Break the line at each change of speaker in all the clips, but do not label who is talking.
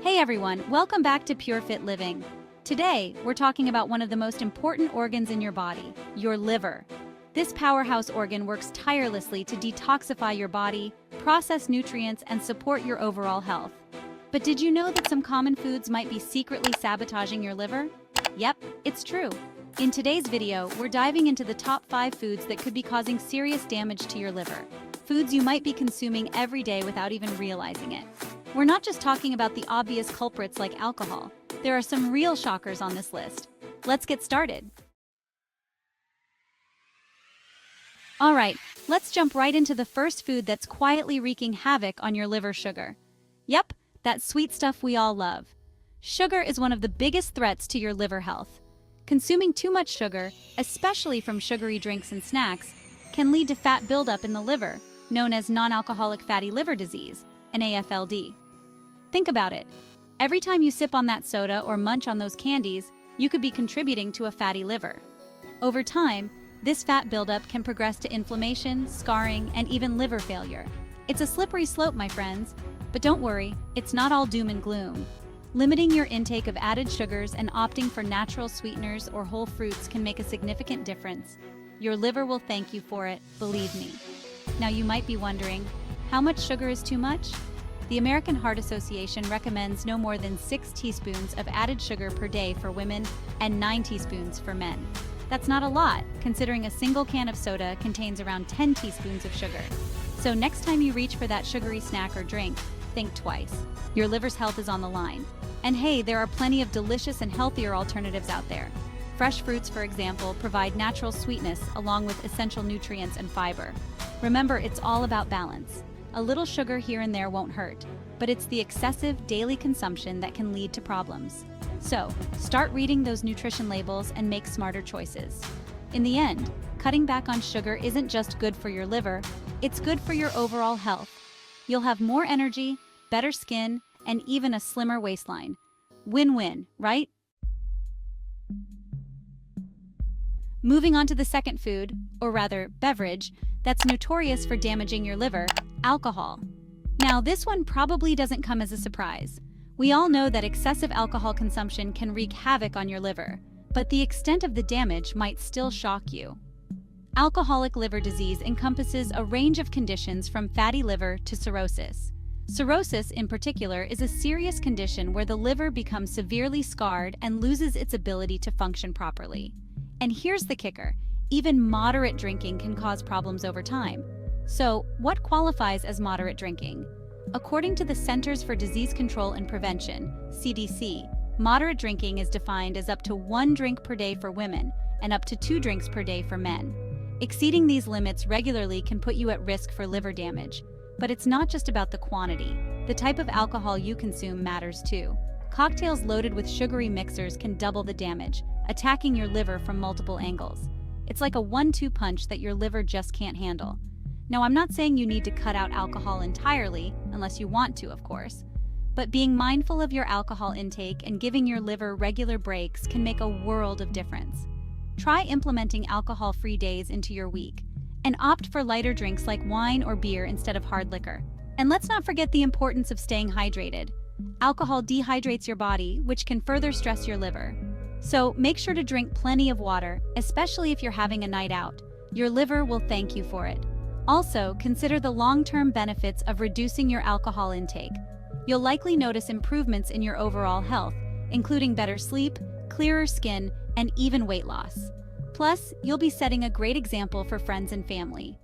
Hey everyone, welcome back to Pure Fit Living. Today, we're talking about one of the most important organs in your body, your liver. This powerhouse organ works tirelessly to detoxify your body, process nutrients, and support your overall health. But did you know that some common foods might be secretly sabotaging your liver? Yep, it's true. In today's video, we're diving into the top 5 foods that could be causing serious damage to your liver. Foods you might be consuming every day without even realizing it. We're not just talking about the obvious culprits like alcohol. There are some real shockers on this list. Let's get started. All right, let's jump right into the first food that's quietly wreaking havoc on your liver: sugar. Yep, that sweet stuff we all love. Sugar is one of the biggest threats to your liver health. Consuming too much sugar, especially from sugary drinks and snacks, can lead to fat buildup in the liver, known as non-alcoholic fatty liver disease, an AFLD. Think about it. Every time you sip on that soda or munch on those candies, you could be contributing to a fatty liver. Over time, this fat buildup can progress to inflammation, scarring, and even liver failure. It's a slippery slope, my friends. But don't worry, it's not all doom and gloom. Limiting your intake of added sugars and opting for natural sweeteners or whole fruits can make a significant difference. Your liver will thank you for it, believe me. Now you might be wondering, how much sugar is too much? The American Heart Association recommends no more than 6 teaspoons of added sugar per day for women and 9 teaspoons for men. That's not a lot, considering a single can of soda contains around 10 teaspoons of sugar. So next time you reach for that sugary snack or drink, think twice. Your liver's health is on the line. And hey, there are plenty of delicious and healthier alternatives out there. Fresh fruits, for example, provide natural sweetness along with essential nutrients and fiber. Remember, it's all about balance. A little sugar here and there won't hurt, but it's the excessive daily consumption that can lead to problems. So, start reading those nutrition labels and make smarter choices. In the end, cutting back on sugar isn't just good for your liver, it's good for your overall health. You'll have more energy, better skin, and even a slimmer waistline. Win-win, right? Moving on to the second food, or rather beverage, that's notorious for damaging your liver: alcohol. Now, this one probably doesn't come as a surprise. We all know that excessive alcohol consumption can wreak havoc on your liver, but the extent of the damage might still shock you. Alcoholic liver disease encompasses a range of conditions from fatty liver to cirrhosis. Cirrhosis, in particular, is a serious condition where the liver becomes severely scarred and loses its ability to function properly. And here's the kicker: even moderate drinking can cause problems over time. So, what qualifies as moderate drinking? According to the Centers for Disease Control and Prevention, CDC, moderate drinking is defined as up to 1 drink per day for women and up to 2 drinks per day for men. Exceeding these limits regularly can put you at risk for liver damage. But it's not just about the quantity. The type of alcohol you consume matters too. Cocktails loaded with sugary mixers can double the damage, attacking your liver from multiple angles. It's like a 1-2 punch that your liver just can't handle. Now, I'm not saying you need to cut out alcohol entirely, unless you want to, of course. But being mindful of your alcohol intake and giving your liver regular breaks can make a world of difference. Try implementing alcohol-free days into your week, and opt for lighter drinks like wine or beer instead of hard liquor. And let's not forget the importance of staying hydrated. Alcohol dehydrates your body, which can further stress your liver. So make sure to drink plenty of water, especially if you're having a night out. Your liver will thank you for it. Also, consider the long-term benefits of reducing your alcohol intake. You'll likely notice improvements in your overall health, including better sleep, clearer skin, and even weight loss. Plus, you'll be setting a great example for friends and family.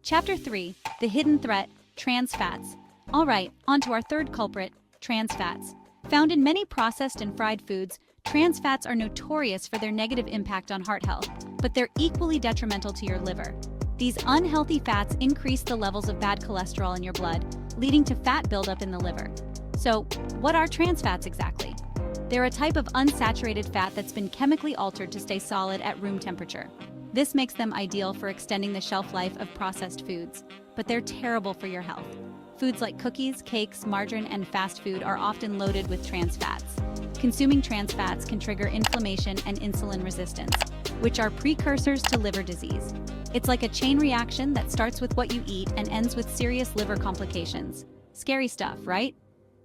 Chapter 3: The Hidden Threat: Trans Fats. All right, on to our third culprit: trans fats. Found in many processed and fried foods, trans fats are notorious for their negative impact on heart health, but they're equally detrimental to your liver. These unhealthy fats increase the levels of bad cholesterol in your blood, leading to fat buildup in the liver. So, what are trans fats exactly? They're a type of unsaturated fat that's been chemically altered to stay solid at room temperature. This makes them ideal for extending the shelf life of processed foods, but they're terrible for your health. Foods like cookies, cakes, margarine, and fast food are often loaded with trans fats. Consuming trans fats can trigger inflammation and insulin resistance, which are precursors to liver disease. It's like a chain reaction that starts with what you eat and ends with serious liver complications. Scary stuff, right?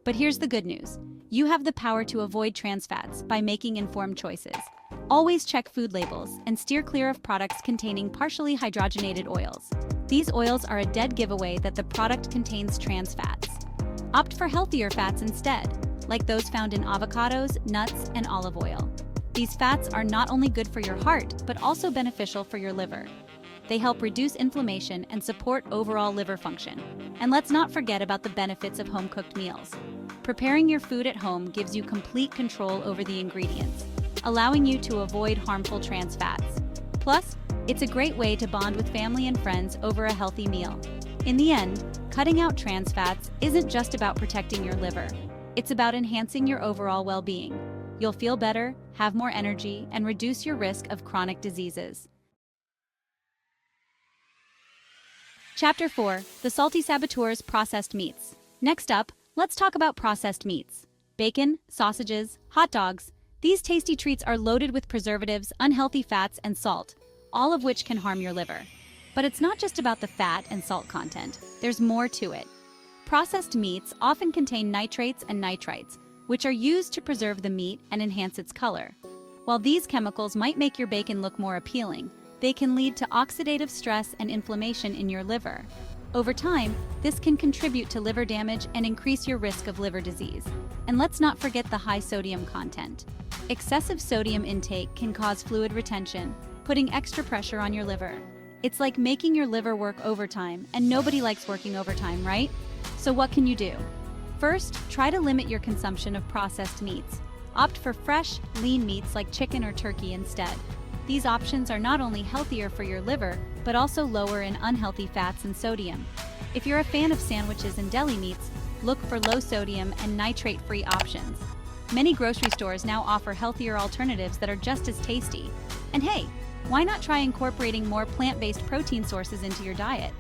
But here's the good news. You have the power to avoid trans fats by making informed choices. Always check food labels and steer clear of products containing partially hydrogenated oils. These oils are a dead giveaway that the product contains trans fats. Opt for healthier fats instead, like those found in avocados, nuts, and olive oil. These fats are not only good for your heart, but also beneficial for your liver. They help reduce inflammation and support overall liver function. And let's not forget about the benefits of home-cooked meals. Preparing your food at home gives you complete control over the ingredients, allowing you to avoid harmful trans fats. Plus, it's a great way to bond with family and friends over a healthy meal. In the end, cutting out trans fats isn't just about protecting your liver. It's about enhancing your overall well-being. You'll feel better, have more energy, and reduce your risk of chronic diseases. Chapter 4. The Salty Saboteurs Processed Meats. Next up, let's talk about processed meats. Bacon, sausages, hot dogs. These tasty treats are loaded with preservatives, unhealthy fats, and salt, all of which can harm your liver. But it's not just about the fat and salt content. There's more to it. Processed meats often contain nitrates and nitrites, which are used to preserve the meat and enhance its color. While these chemicals might make your bacon look more appealing, they can lead to oxidative stress and inflammation in your liver. Over time, this can contribute to liver damage and increase your risk of liver disease. And let's not forget the high sodium content. Excessive sodium intake can cause fluid retention, putting extra pressure on your liver. It's like making your liver work overtime, and nobody likes working overtime, right? So what can you do? First, try to limit your consumption of processed meats. Opt for fresh, lean meats like chicken or turkey instead. These options are not only healthier for your liver, but also lower in unhealthy fats and sodium. If you're a fan of sandwiches and deli meats, look for low-sodium and nitrate-free options. Many grocery stores now offer healthier alternatives that are just as tasty. And hey, why not try incorporating more plant-based protein sources into your diet?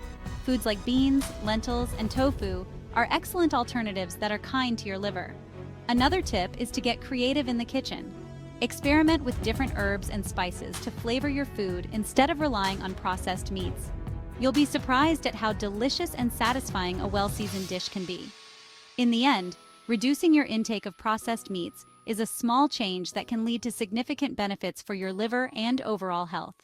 Foods like beans, lentils, and tofu are excellent alternatives that are kind to your liver. Another tip is to get creative in the kitchen. Experiment with different herbs and spices to flavor your food instead of relying on processed meats. You'll be surprised at how delicious and satisfying a well-seasoned dish can be. In the end, reducing your intake of processed meats is a small change that can lead to significant benefits for your liver and overall health.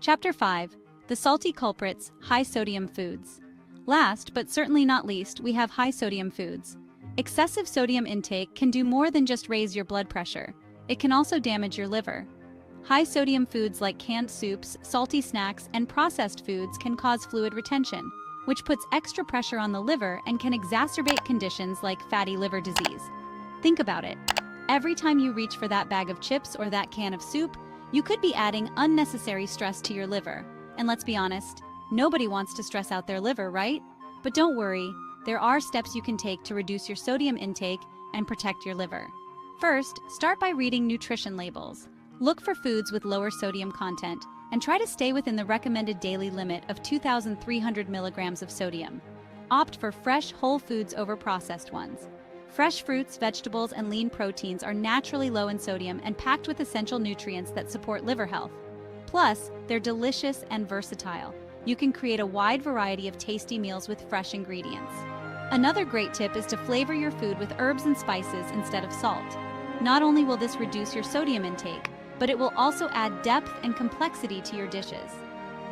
Chapter 5. The Salty Culprits, High-Sodium Foods. Last, but certainly not least, we have high-sodium foods. Excessive sodium intake can do more than just raise your blood pressure. It can also damage your liver. High-sodium foods like canned soups, salty snacks, and processed foods can cause fluid retention, which puts extra pressure on the liver and can exacerbate conditions like fatty liver disease. Think about it. Every time you reach for that bag of chips or that can of soup, you could be adding unnecessary stress to your liver. And let's be honest, nobody wants to stress out their liver, right? But don't worry. There are steps you can take to reduce your sodium intake and protect your liver. First, start by reading nutrition labels. Look for foods with lower sodium content and try to stay within the recommended daily limit of 2,300 milligrams of sodium. Opt for fresh, whole foods over processed ones. Fresh fruits, vegetables, and lean proteins are naturally low in sodium and packed with essential nutrients that support liver health. Plus, they're delicious and versatile. You can create a wide variety of tasty meals with fresh ingredients. Another great tip is to flavor your food with herbs and spices instead of salt. Not only will this reduce your sodium intake, but it will also add depth and complexity to your dishes.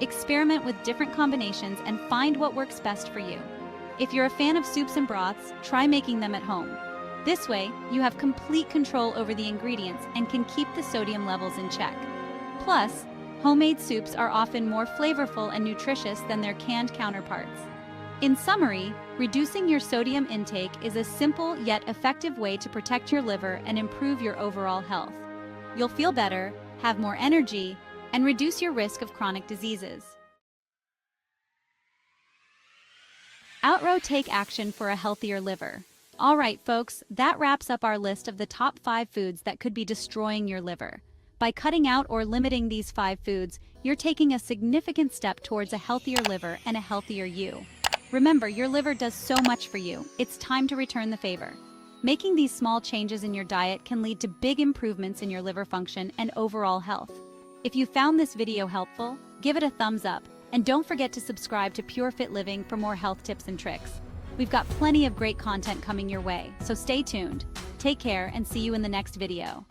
Experiment with different combinations and find what works best for you. If you're a fan of soups and broths, try making them at home. This way, you have complete control over the ingredients and can keep the sodium levels in check. Plus, homemade soups are often more flavorful and nutritious than their canned counterparts. In summary, reducing your sodium intake is a simple yet effective way to protect your liver and improve your overall health. You'll feel better, have more energy, and reduce your risk of chronic diseases. Outrow, take action for a healthier liver. All right, folks, that wraps up our list of the top 5 foods that could be destroying your liver. By cutting out or limiting these 5 foods, you're taking a significant step towards a healthier liver and a healthier you. Remember, your liver does so much for you. It's time to return the favor. Making these small changes in your diet can lead to big improvements in your liver function and overall health. If you found this video helpful, give it a thumbs up And don't forget to subscribe to Pure Fit Living for more health tips and tricks. We've got plenty of great content coming your way, so stay tuned. Take care and see you in the next video.